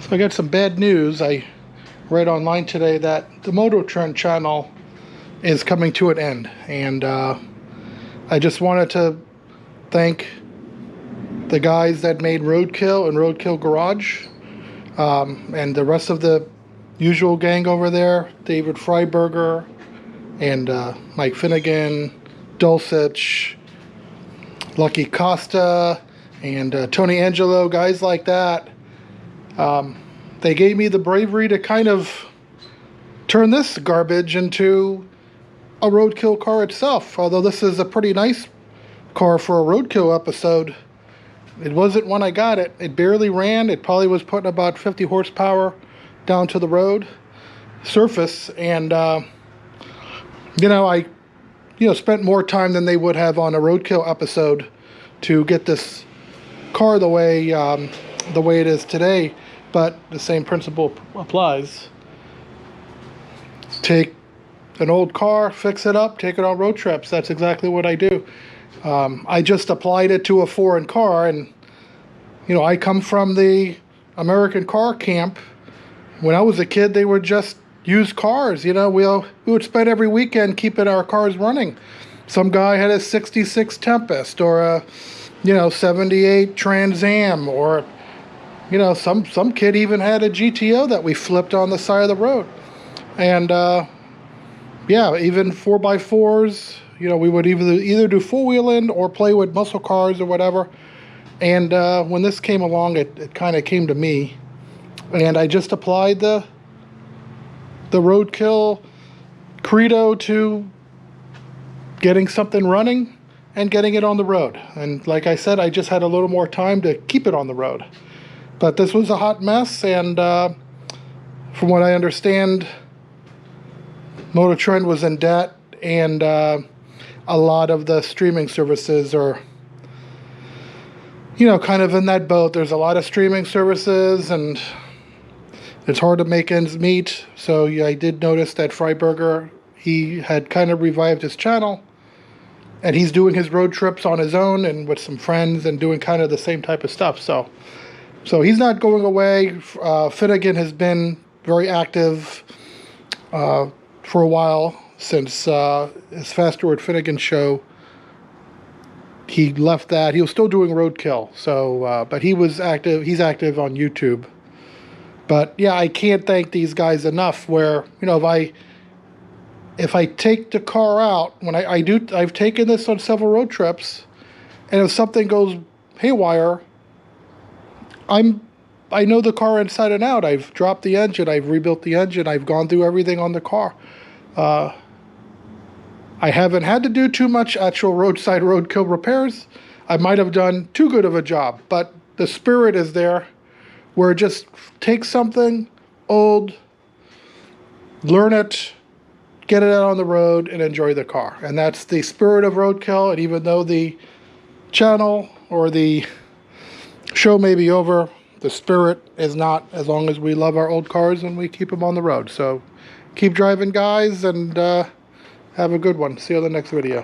So I got some bad news. I read online today that the Moto Trend channel is coming to an end, and I just wanted to thank the guys that made Roadkill and Roadkill Garage, and the rest of the usual gang over there, David Freiburger and Mike Finnegan, Dulcich, Lucky Costa, and Tony Angelo, guys like that. They gave me the bravery to kind of turn this garbage into a Roadkill car itself. Although this is a pretty nice car for a Roadkill episode, it wasn't when I got it. It barely ran. It probably was putting about 50 horsepower down to the road surface, and I spent more time than they would have on a Roadkill episode to get this car the way it is today. But the same principle applies. Take an old car, fix it up, take it on road trips. That's exactly what I do. I just applied it to a foreign car, and I come from the American car camp. When I was a kid, they were just used cars. We would spend every weekend keeping our cars running. Some guy had a 66 Tempest, or a 78 Trans Am, or some kid even had a GTO that we flipped on the side of the road. And even 4x4s, we would either do four-wheeling or play with muscle cars or whatever. And when this came along, it kind of came to me, and I just applied the Roadkill credo to getting something running and getting it on the road. And like I said, I just had a little more time to keep it on the road. But this was a hot mess, and from what I understand, Moto Trend was in debt, and a lot of the streaming services are, kind of in that boat. There's a lot of streaming services, and it's hard to make ends meet. So I did notice that Freiburger, he had kind of revived his channel, and he's doing his road trips on his own and with some friends and doing kind of the same type of stuff. So he's not going away. Finnegan has been very active for a while, since his Fast Forward Finnegan show. He left that. He was still doing Roadkill, but he was active. He's active on YouTube. But yeah, I can't thank these guys enough. Where if I take the car out, when I've taken this on several road trips, and if something goes haywire, I know the car inside and out. I've dropped the engine. I've rebuilt the engine. I've gone through everything on the car. I haven't had to do too much actual roadside roadkill repairs. I might have done too good of a job, but the spirit is there, where just take something old, learn it, get it out on the road, and enjoy the car. And that's the spirit of Roadkill. And even though the channel or the show may be over, the spirit is not, as long as we love our old cars and we keep them on the road. So keep driving, guys, and have a good one. See you on the next video.